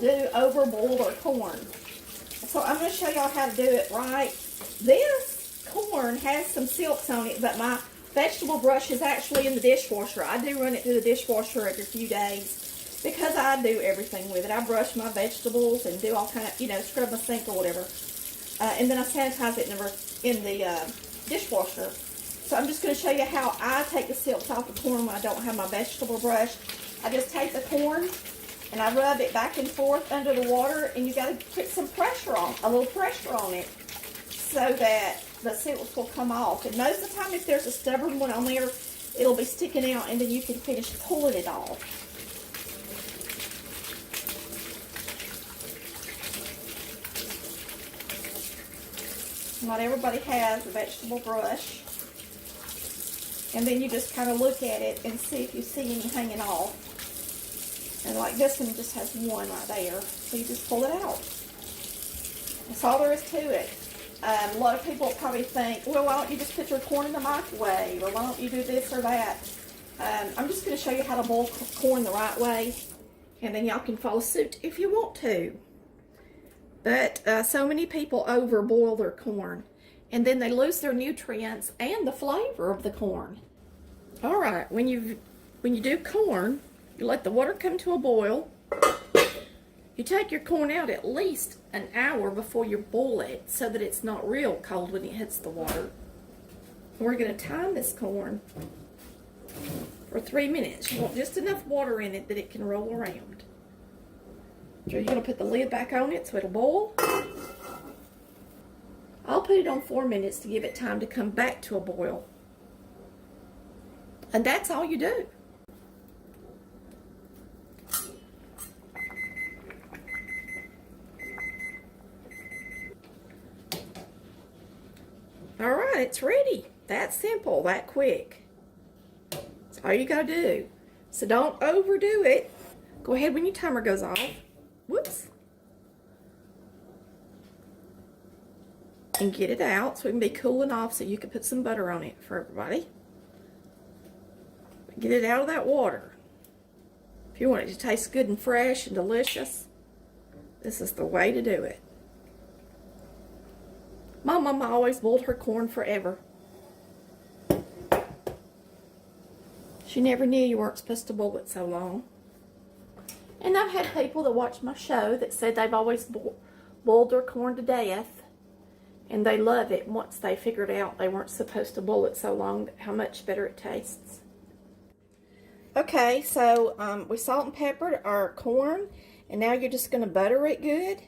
do overboiled or corn. So I'm going to show y'all how to do it right. This corn has some silks on it, but my vegetable brush is actually in the dishwasher. I do run it through the dishwasher every few days because I do everything with it. I brush my vegetables and do all kind of, you know, scrub my sink or whatever. And then I sanitize it in the dishwasher. So I'm just going to show you how I take the silks off the corn when I don't have my vegetable brush. I just take the corn and I rub it back and forth under the water, and you got to put some pressure on, a little pressure on it, so that the silks will come off. And most of the time, if there's a stubborn one on there, it'll be sticking out, and then you can finish pulling it off. Not everybody has a vegetable brush. And then you just kind of look at it and see if you see any hanging off. And like this one just has one right there. So you just pull it out. That's all there is to it. A lot of people probably think, well, why don't you just put your corn in the microwave? Or why don't you do this or that? I'm just going to show you how to boil corn the right way. And then y'all can follow suit if you want to. But so many people overboil their corn. And then they lose their nutrients and the flavor of the corn. All right, when you do corn, you let the water come to a boil. You take your corn out at least an hour before you boil it so that it's not real cold when it hits the water. We're going to time this corn for 3 minutes. You want just enough water in it that it can roll around. So you're going to put the lid back on it so it'll boil. I'll put it on 4 minutes to give it time to come back to a boil. And that's all you do. All right, it's ready. That simple, that quick. That's all you gotta do. So don't overdo it. Go ahead when your timer goes off. Whoops. And get it out so it can be cooling off so you can put some butter on it for everybody. Get it out of that water. If you want it to taste good and fresh and delicious, this is the way to do it. My mama always boiled her corn forever. She never knew you weren't supposed to boil it so long. And I've had people that watch my show that said they've always boiled their corn to death. And they love it once they figured out they weren't supposed to boil it so long, how much better it tastes. Okay, so we salt and peppered our corn, and now you're just going to butter it good.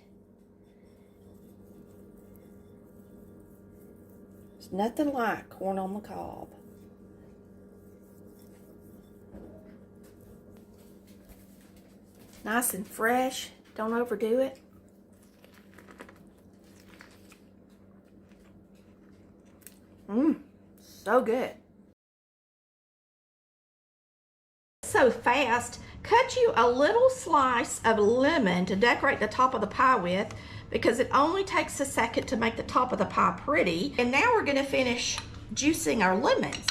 There's nothing like corn on the cob. Nice and fresh. Don't overdo it. So good. So fast. Cut you a little slice of lemon to decorate the top of the pie with, because it only takes a second to make the top of the pie pretty. And now we're going to finish juicing our lemons.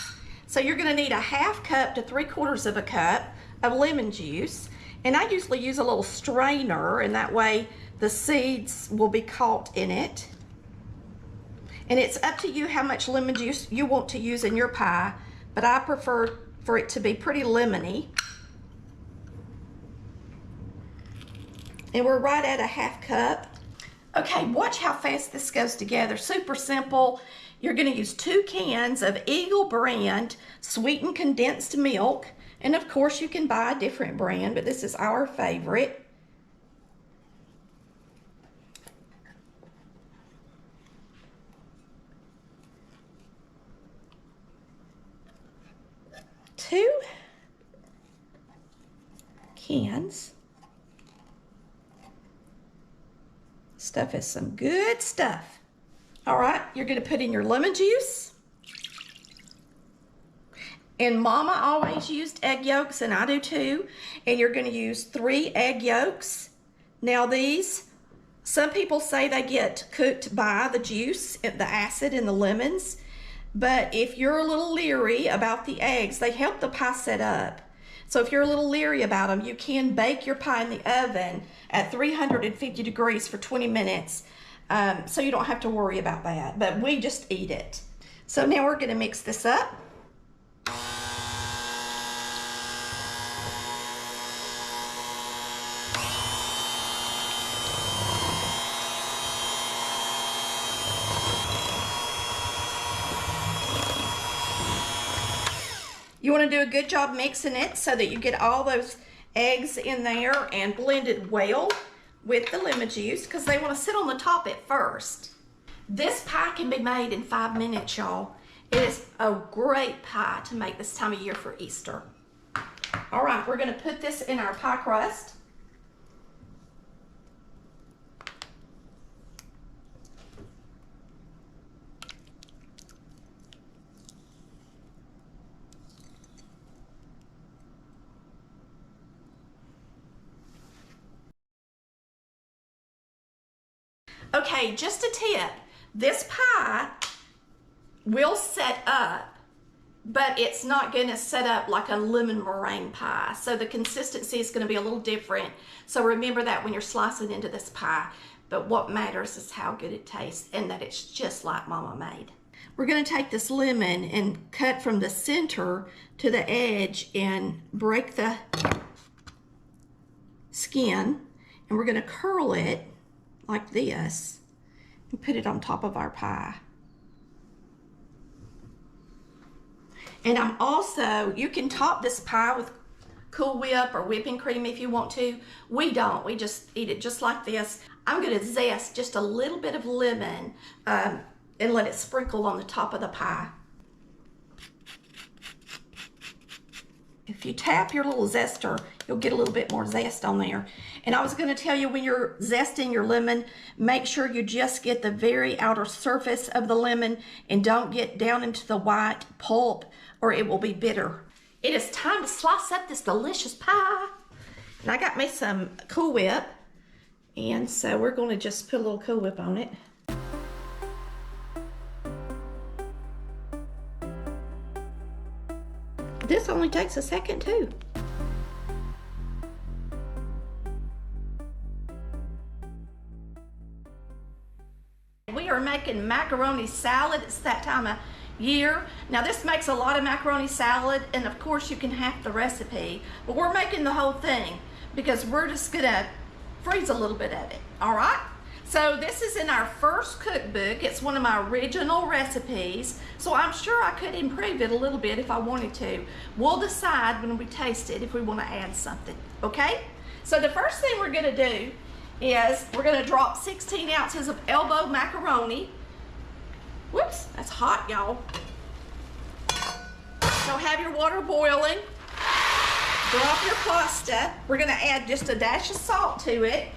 So you're going to need a 1/2 cup to 3/4 of a cup of lemon juice. And I usually use a little strainer, and that way the seeds will be caught in it. And it's up to you how much lemon juice you want to use in your pie, but I prefer for it to be pretty lemony. And we're right at a 1/2 cup. Okay, watch how fast this goes together. Super simple. You're going to use 2 cans of Eagle brand sweetened condensed milk. And of course you can buy a different brand, but this is our favorite. Two cans. Stuff is some good stuff. All right, you're going to put in your lemon juice. And Mama always used egg yolks, and I do too. And you're going to use 3 egg yolks. Now these, some people say they get cooked by the juice, the acid in the lemons. But if you're a little leery about the eggs, they help the pie set up. So if you're a little leery about them, you can bake your pie in the oven at 350 degrees for 20 minutes. So you don't have to worry about that, but we just eat it. So now we're gonna mix this up. You want to do a good job mixing it so that you get all those eggs in there and blend it well with the lemon juice, because they want to sit on the top at first. This pie can be made in 5 minutes, y'all. It is a great pie to make this time of year for Easter. All right, we're going to put this in our pie crust. Okay, just a tip. This pie will set up, but it's not going to set up like a lemon meringue pie. So the consistency is going to be a little different. So remember that when you're slicing into this pie. But what matters is how good it tastes and that it's just like Mama made. We're going to take this lemon and cut from the center to the edge and break the skin. And we're going to curl it like this and put it on top of our pie. And I'm also, you can top this pie with Cool Whip or whipping cream if you want to. We don't, we just eat it just like this. I'm gonna zest just a little bit of lemon and let it sprinkle on the top of the pie. If you tap your little zester, you'll get a little bit more zest on there. And I was going to tell you, when you're zesting your lemon, make sure you just get the very outer surface of the lemon and don't get down into the white pulp, or it will be bitter. It is time to slice up this delicious pie. And I got me some Cool Whip, and so we're going to just put a little Cool Whip on it. This only takes a second too. We are making macaroni salad. It's that time of year. Now this makes a lot of macaroni salad, and of course you can have the recipe, but we're making the whole thing because we're just gonna freeze a little bit of it, all right? So this is in our first cookbook. It's one of my original recipes, so I'm sure I could improve it a little bit if I wanted to. We'll decide when we taste it if we want to add something, okay? So the first thing we're gonna do is we're gonna drop 16 ounces of elbow macaroni. Whoops, that's hot, y'all. So have your water boiling. Drop your pasta. We're gonna add just a dash of salt to it.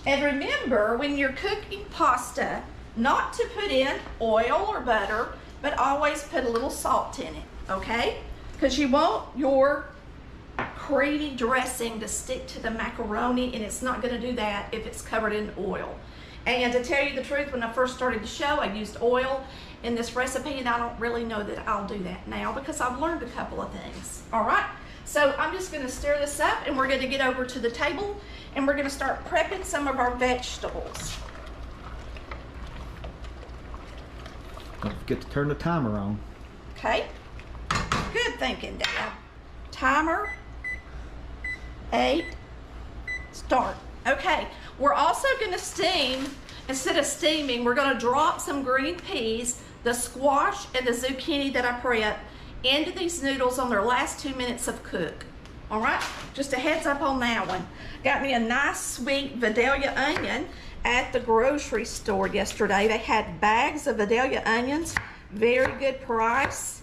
And remember, when you're cooking pasta, not to put in oil or butter, but always put a little salt in it, okay? Because you want your creamy dressing to stick to the macaroni, and it's not going to do that if it's covered in oil. And to tell you the truth, when I first started the show, I used oil in this recipe, and I don't really know that I'll do that now because I've learned a couple of things, all right? So I'm just going to stir this up, and we're going to get over to the table, and we're going to start prepping some of our vegetables. Don't forget to turn the timer on. Okay. Good thinking, Dad. Timer. 8. Start. Okay. We're also going to steam. Instead of steaming, we're going to drop some green peas, the squash, and the zucchini that I prepped into these noodles on their last 2 minutes of cook. All right, just a heads up on that one. Got me a nice sweet Vidalia onion at the grocery store yesterday. They had bags of Vidalia onions, very good price.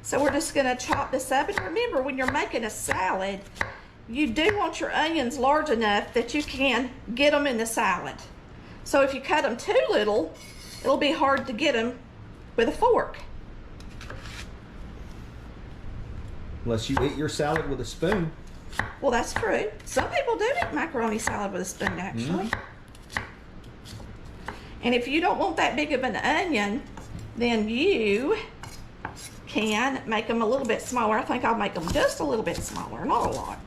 So we're just gonna chop this up. And remember, when you're making a salad, you do want your onions large enough that you can get them in the salad. So if you cut them too little, it'll be hard to get them with a fork. Unless you eat your salad with a spoon. Well, that's true. Some people do eat macaroni salad with a spoon, actually. And if you don't want that big of an onion, then you can make them a little bit smaller. I think I'll make them just a little bit smaller, not a lot.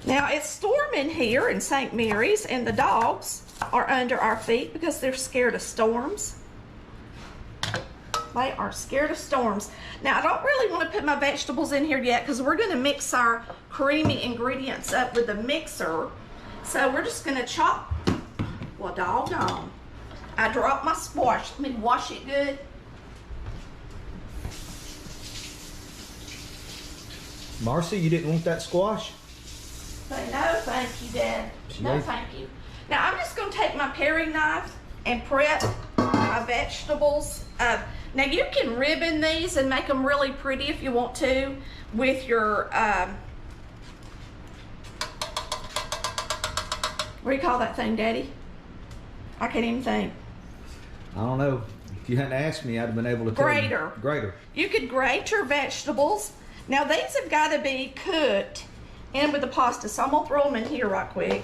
Now it's storming here in St. Mary's, and the dogs are under our feet because they're scared of storms. They are scared of storms. Now I don't really want to put my vegetables in here yet because we're going to mix our creamy ingredients up with the mixer. So we're just going to chop. Well, doggone. I dropped my squash. Let me wash it good. Marcy, you didn't want that squash? Say no, thank you, Dad. No, thank you. Now I'm just going to take my paring knife and prep my vegetables. Now you can ribbon these and make them really pretty if you want to with your, what do you call that thing, Daddy? I can't even think. I don't know. If you hadn't asked me, I'd have been able to tell you. Grater. Grater. You could grate your vegetables. Now these have got to be cooked in with the pasta, so I'm going to throw them in here right quick.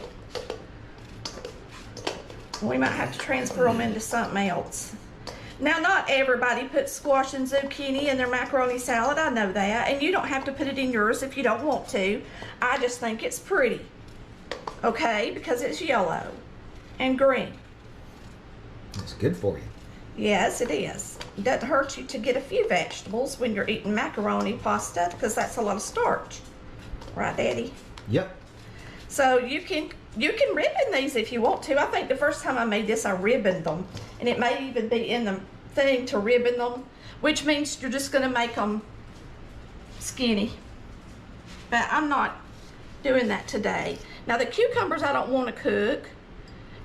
We might have to transfer them into something else. Now, not everybody puts squash and zucchini in their macaroni salad. I know that. And you don't have to put it in yours if you don't want to. I just think it's pretty. Okay? Because it's yellow and green. It's good for you. Yes, it is. It doesn't hurt you to get a few vegetables when you're eating macaroni pasta because that's a lot of starch. Right, Daddy? Yep. So you can ribbon these if you want to. I think the first time I made this, I ribboned them. And it may even be in the thing to ribbon them, which means you're just going to make them skinny. But I'm not doing that today. Now the cucumbers I don't want to cook,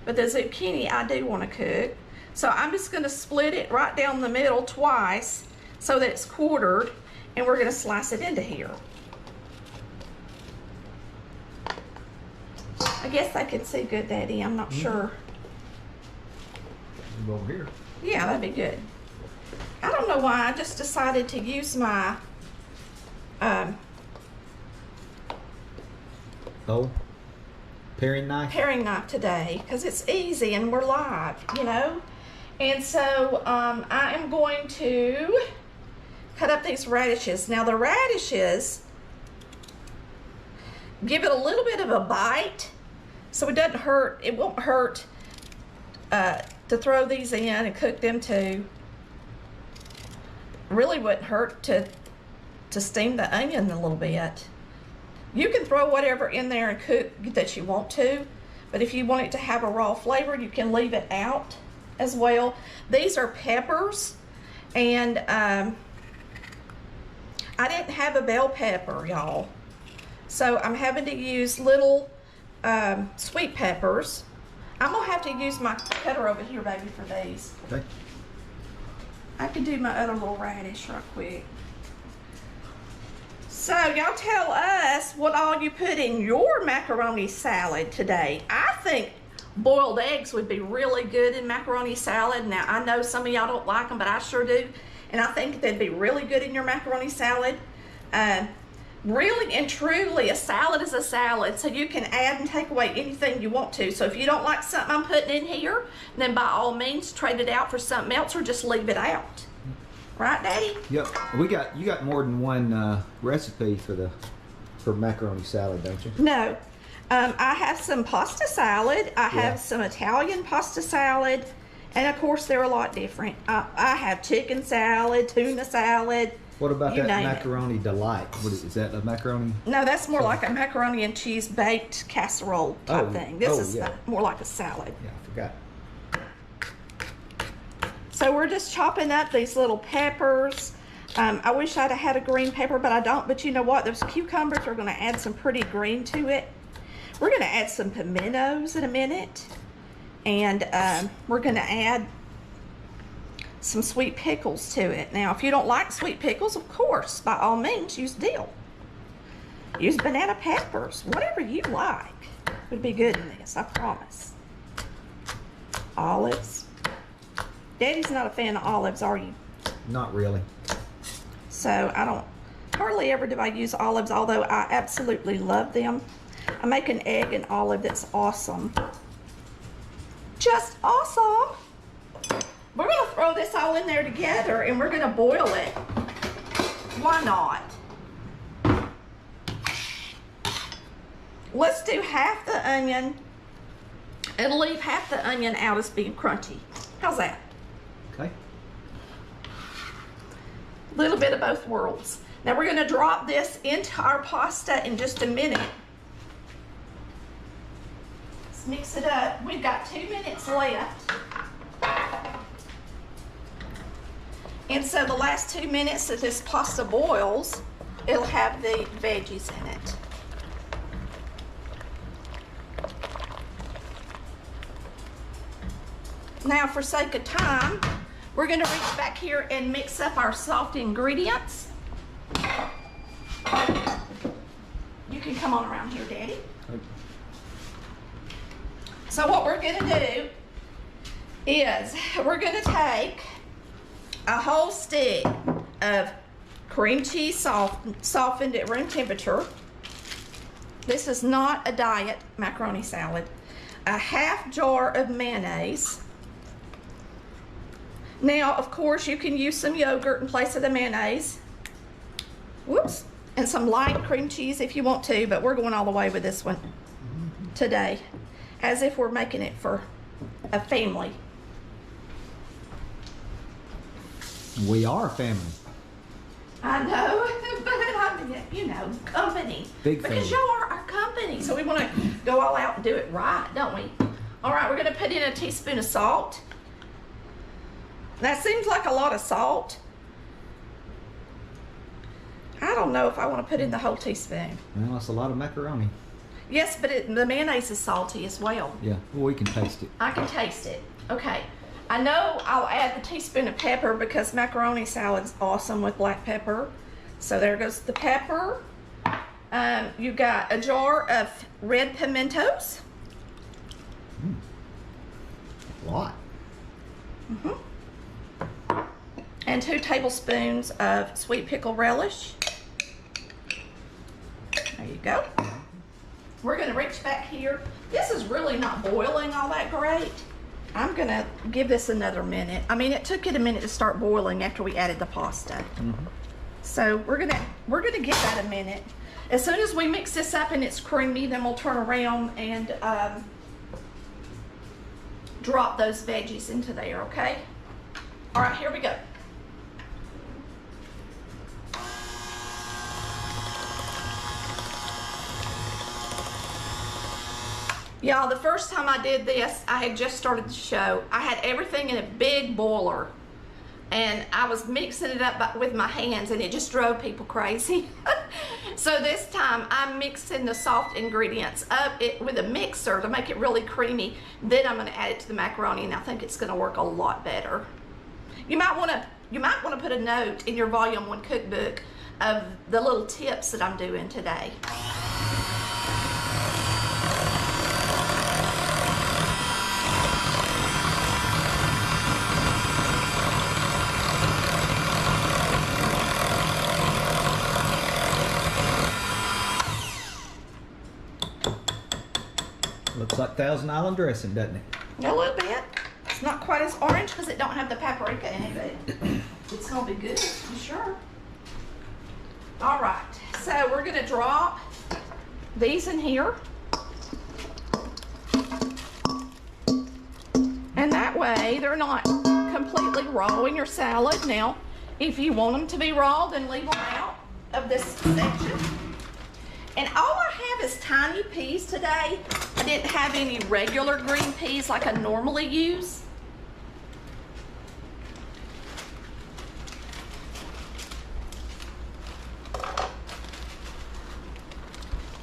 but the zucchini I do want to cook. So I'm just going to split it right down the middle twice so that it's quartered, and we're going to slice it into here. I guess I can see good, Daddy. I'm not sure. Go over here. Yeah, that'd be good. I don't know why I just decided to use my paring knife today because it's easy and we're live, you know. And so I am going to cut up these radishes. Now the radishes give it a little bit of a bite, so it doesn't hurt. It won't hurt to throw these in and cook them too. Really wouldn't hurt to steam the onion a little bit. You can throw whatever in there and cook that you want to, but if you want it to have a raw flavor, you can leave it out as well. These are peppers, and I didn't have a bell pepper, y'all. So I'm having to use little sweet peppers. I'm gonna have to use my cutter over here, baby, for these. Okay. I can do my other little radish right quick. So y'all tell us what all you put in your macaroni salad today. I think boiled eggs would be really good in macaroni salad. Now I know some of y'all don't like them, but I sure do. And I think they'd be really good in your macaroni salad. Really and truly, a salad is a salad, so you can add and take away anything you want to. So if you don't like something I'm putting in here, then by all means trade it out for something else or just leave it out. Right, Daddy? Yep. You got more than one recipe for macaroni salad, don't you? No. I have some pasta salad. I have some Italian pasta salad. And of course, they're a lot different. I have chicken salad, tuna salad. What about that macaroni delight? Is that a macaroni? No, that's more like a macaroni and cheese baked casserole type thing. This is more like a salad. Yeah, I forgot. So we're just chopping up these little peppers. I wish I'd have had a green pepper, but I don't. But you know what? Those cucumbers are going to add some pretty green to it. We're going to add some pimentos in a minute. And we're going to add some sweet pickles to it. Now, if you don't like sweet pickles, of course, by all means, use dill. Use banana peppers. Whatever you like would be good in this, I promise. Olives. Daddy's not a fan of olives, are you? Not really. So I don't, hardly ever do I use olives, although I absolutely love them. I make an egg and olive that's awesome. Just awesome. we're gonna throw this all in there together and we're gonna boil it. Why not? Let's do half the onion and leave half the onion out as being crunchy. How's that? Okay. A little bit of both worlds. Now we're gonna drop this into our pasta in just a minute. Let's mix it up. We've got 2 minutes left. And so the last 2 minutes that this pasta boils, it'll have the veggies in it. Now, for sake of time, we're gonna reach back here and mix up our soft ingredients. You can come on around here, Daddy. Okay. So what we're gonna do is we're gonna take a whole stick of cream cheese softened at room temperature. This is not a diet macaroni salad. A half jar of mayonnaise. Now, of course, you can use some yogurt in place of the mayonnaise. Whoops. And some light cream cheese if you want to, but we're going all the way with this one today, as if we're making it for a family. We are a family. I know, but I mean, you know, company. Big because family. y'all are our company, so we want to go all out and do it right, don't we? All right, we're going to put in a teaspoon of salt. That seems like a lot of salt. I don't know if I want to put in the whole teaspoon. Well, that's a lot of macaroni. Yes, but the mayonnaise is salty as well. Yeah, well, we can taste it. I can taste it. Okay. I know I'll add the teaspoon of pepper because macaroni salad's awesome with black pepper. So there goes the pepper. You got a jar of red pimentos. A lot. And 2 tablespoons of sweet pickle relish. There you go. We're gonna reach back here. This is really not boiling all that great. I'm gonna give this another minute. I mean, it took it a minute to start boiling after we added the pasta. So we're gonna give that a minute. As soon as we mix this up and it's creamy, then we'll turn around and drop those veggies into there, okay? All right, here we go. Y'all, the first time I did this, I had just started the show. I had everything in a big boiler, and I was mixing it up with my hands, and it just drove people crazy. So this time, I'm mixing the soft ingredients up with a mixer to make it really creamy. Then I'm gonna add it to the macaroni, and I think it's gonna work a lot better. You might wanna put a note in your Volume 1 cookbook of the little tips that I'm doing today. Looks like Thousand Island dressing, doesn't it? A little bit. It's not quite as orange because it don't have the paprika in it, but it's gonna be good, I'm sure. All right, so we're gonna drop these in here. And that way they're not completely raw in your salad. Now, if you want them to be raw, then leave them out of this section. And all I have is tiny peas today. I didn't have any regular green peas like I normally use.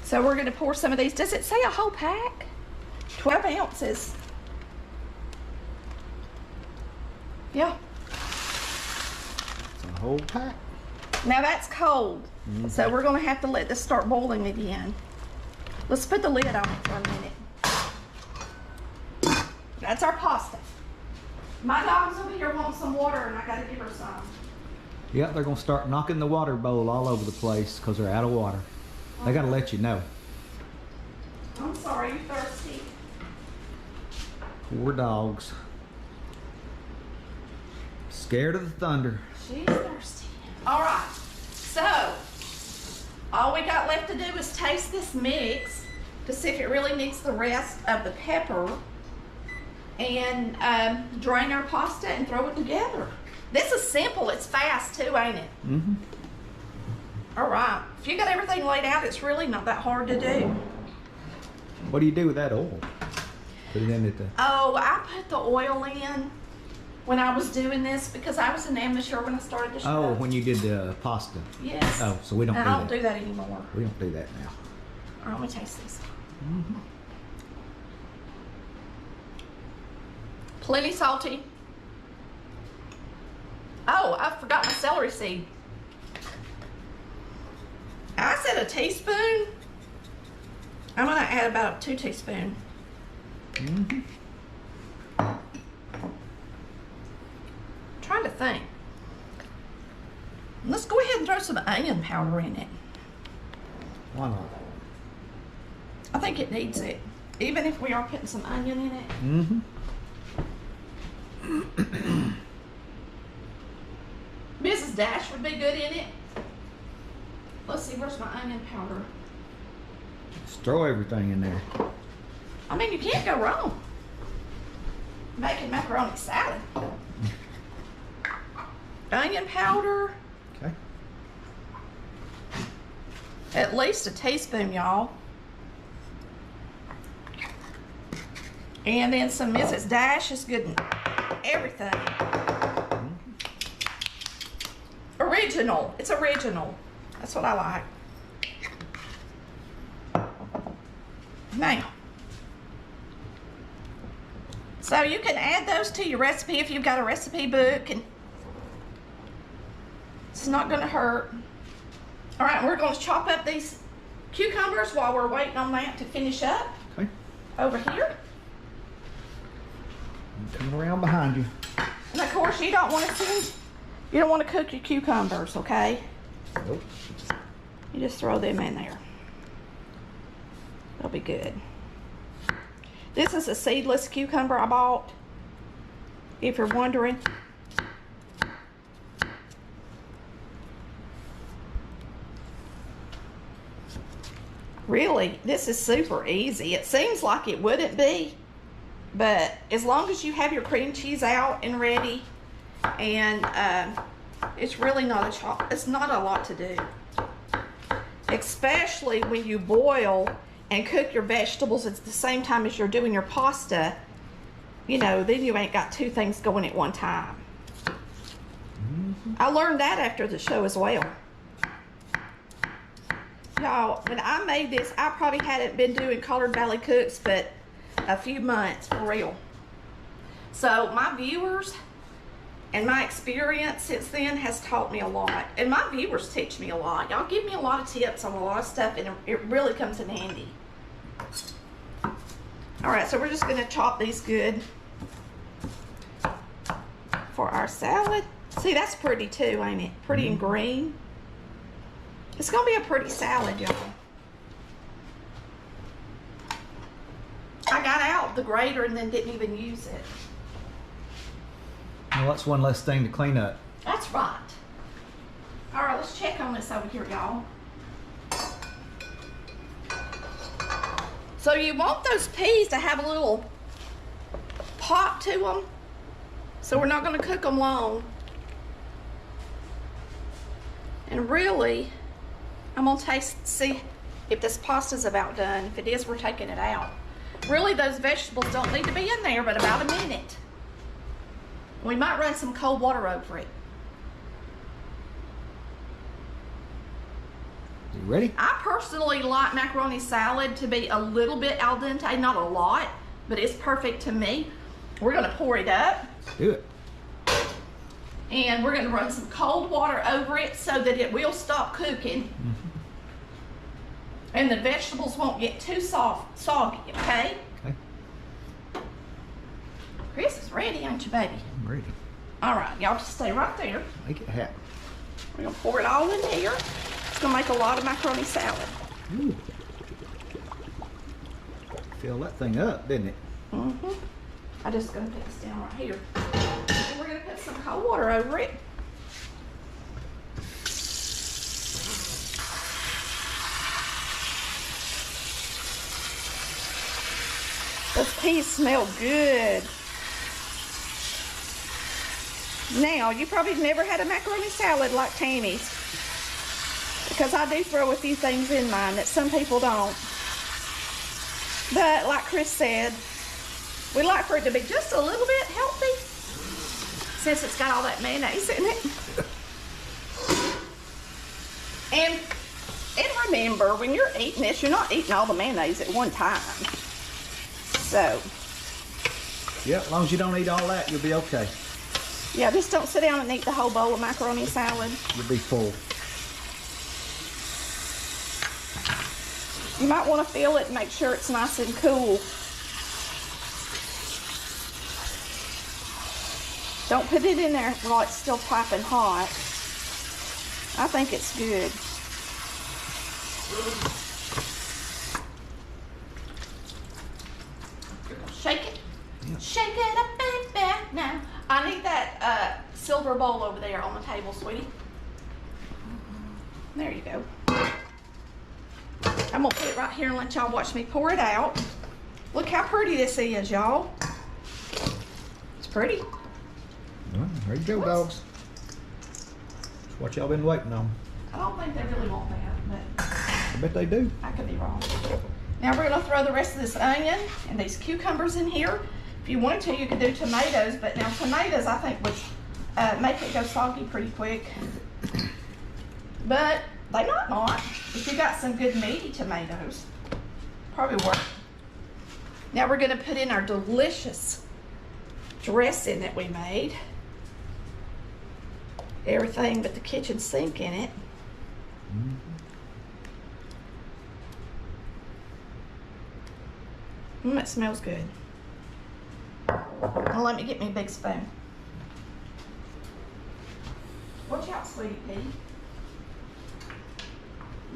So we're gonna pour some of these. Does it say a whole pack? 12 ounces. Yeah. It's a whole pack. Now that's cold. So we're gonna have to let this start boiling again. Let's put the lid on it for a minute. That's our pasta. My dog's over here wanting some water and I gotta give her some. Yeah, they're gonna start knocking the water bowl all over the place because they're out of water. They gotta let you know. I'm sorry, you thirsty? Poor dogs. Scared of the thunder. She's thirsty. All right. So, all we got left to do is taste this mix to see if it really needs the rest of the pepper, and drain our pasta and throw it together. This is simple. It's fast too, ain't it? Mm-hmm. All right. If you got everything laid out, it's really not that hard to do. What do you do with that oil? Put it in at the... Oh, I put the oil in when I was doing this because I was an amateur when I started the show. Oh, when you did the pasta. Yes. Oh, so we don't do that. I don't do that anymore. We don't do that now. All right, let me taste this. Mm-hmm. Plenty salty. Oh, I forgot my celery seed. I said a teaspoon. I'm gonna add about 2 teaspoons. Mm-hmm. Trying to think. Let's go ahead and throw some onion powder in it. Why not? I think it needs it, even if we are putting some onion in it. Mm-hmm. Mrs. Dash would be good in it. Let's see, where's my onion powder? Just throw everything in there. I mean, you can't go wrong making macaroni salad. Onion powder. Okay. At least a teaspoon, y'all. And then some Mrs. Dash is good in everything. Original. It's original. That's what I like. Now, so you can add those to your recipe if you've got a recipe book, and it's not going to hurt. All right, we're going to chop up these cucumbers while we're waiting on that to finish up. Okay. Over here. I'm coming around behind you. And of course, you don't want to cook your cucumbers, okay? Nope. You just throw them in there. They'll be good. This is a seedless cucumber I bought, if you're wondering. Really, this is super easy. It seems like it wouldn't be, but as long as you have your cream cheese out and ready, and it's really not it's not a lot to do. Especially when you boil and cook your vegetables at the same time as you're doing your pasta, you know, then you ain't got 2 things going at one time. I learned that after the show as well. Y'all, when I made this, I probably hadn't been doing Collard Valley Cooks but a few months, for real. So my viewers and my experience since then has taught me a lot. And my viewers teach me a lot. Y'all give me a lot of tips on a lot of stuff, and it really comes in handy. All right, so we're just gonna chop these good for our salad. See, that's pretty too, ain't it? Pretty and green. It's gonna be a pretty salad, y'all. I got out the grater and then didn't even use it. Well, that's one less thing to clean up. That's right. All right, let's check on this over here, y'all. So you want those peas to have a little pop to them. So we're not gonna cook them long. And really, I'm gonna see if this pasta's about done. If it is, we're taking it out. Really, those vegetables don't need to be in there but about a minute. We might run some cold water over it. You ready? I personally like macaroni salad to be a little bit al dente, not a lot, but it's perfect to me. We're gonna pour it up. Let's do it. And we're gonna run some cold water over it so that it will stop cooking. And the vegetables won't get too soggy, okay? Okay. Chris is ready, ain't you, baby? I'm ready. All right, y'all just stay right there. Make it happen. We're gonna pour it all in here. It's gonna make a lot of macaroni salad. Ooh. Fill that thing up, didn't it? I just gonna put this down right here. And we're gonna gonna put some cold water over it. Those peas smell good. Now, you probably never had a macaroni salad like Tammy's, because I do throw a few things in mine that some people don't. But like Chris said, we like for it to be just a little bit healthy, since it's got all that mayonnaise in it. And remember, when you're eating this, you're not eating all the mayonnaise at one time. So, yeah, as long as you don't eat all that, you'll be okay. Yeah, just don't sit down and eat the whole bowl of macaroni salad. You'll be full. You might want to feel it and make sure it's nice and cool. Don't put it in there while it's still piping hot. I think it's good. Shake it. Yep. Shake it up, baby, now. I need that silver bowl over there on the table, sweetie. There you go. I'm gonna put it right here and let y'all watch me pour it out. Look how pretty this is, y'all. It's pretty. Well, there you go, dogs. That's what y'all been waiting on. I don't think they really want that, but I bet they do. I could be wrong. Now we're gonna throw the rest of this onion and these cucumbers in here. If you wanted to, you could do tomatoes, but now tomatoes I think would make it go soggy pretty quick. But they might not. If you got some good meaty tomatoes, probably work. Now we're gonna put in our delicious dressing that we made. Everything but the kitchen sink in it. It smells good. Now let me get me a big spoon. Watch out, sweetie pea.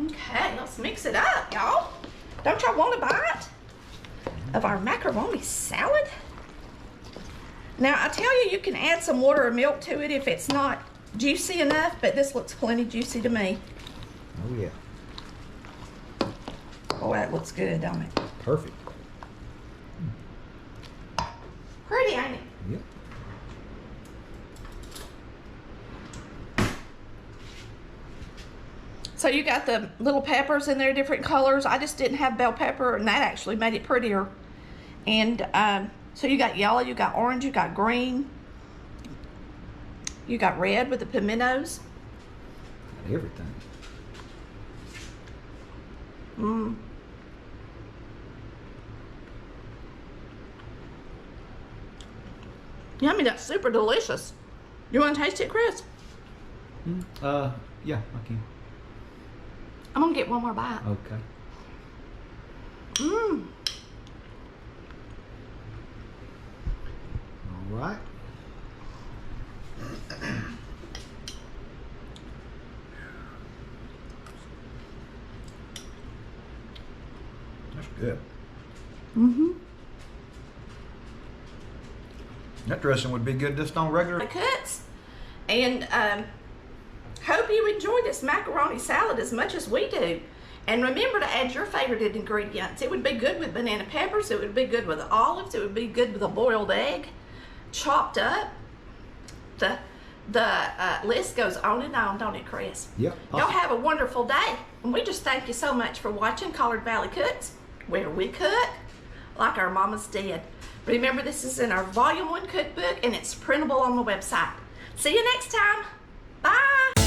Okay, let's mix it up, y'all. Don't y'all want a bite of our macaroni salad? Now, I tell you, you can add some water or milk to it if it's not juicy enough, but this looks plenty juicy to me. Oh, yeah. Oh, that looks good, don't it? Perfect. Pretty, ain't it? Yep. So you got the little peppers in there, different colors. I just didn't have bell pepper, and that actually made it prettier. And so you got yellow, you got orange, you got green, you got red with the pimentos. Got everything. Yummy, that's super delicious. You want to taste it, Chris? Yeah, I can. I'm gonna get one more bite. Okay. All right. That's good. That dressing would be good just on regular. The cuts. And hope you enjoy this macaroni salad as much as we do. And remember to add your favorite ingredients. It would be good with banana peppers. It would be good with olives. It would be good with a boiled egg, chopped up. The list goes on and on, don't it, Chris? Yep. Y'all have a wonderful day. And we just thank you so much for watching Collard Valley Cooks, where we cook like our mamas did. Remember, this is in our Volume 1 cookbook, and it's printable on the website. See you next time. Bye.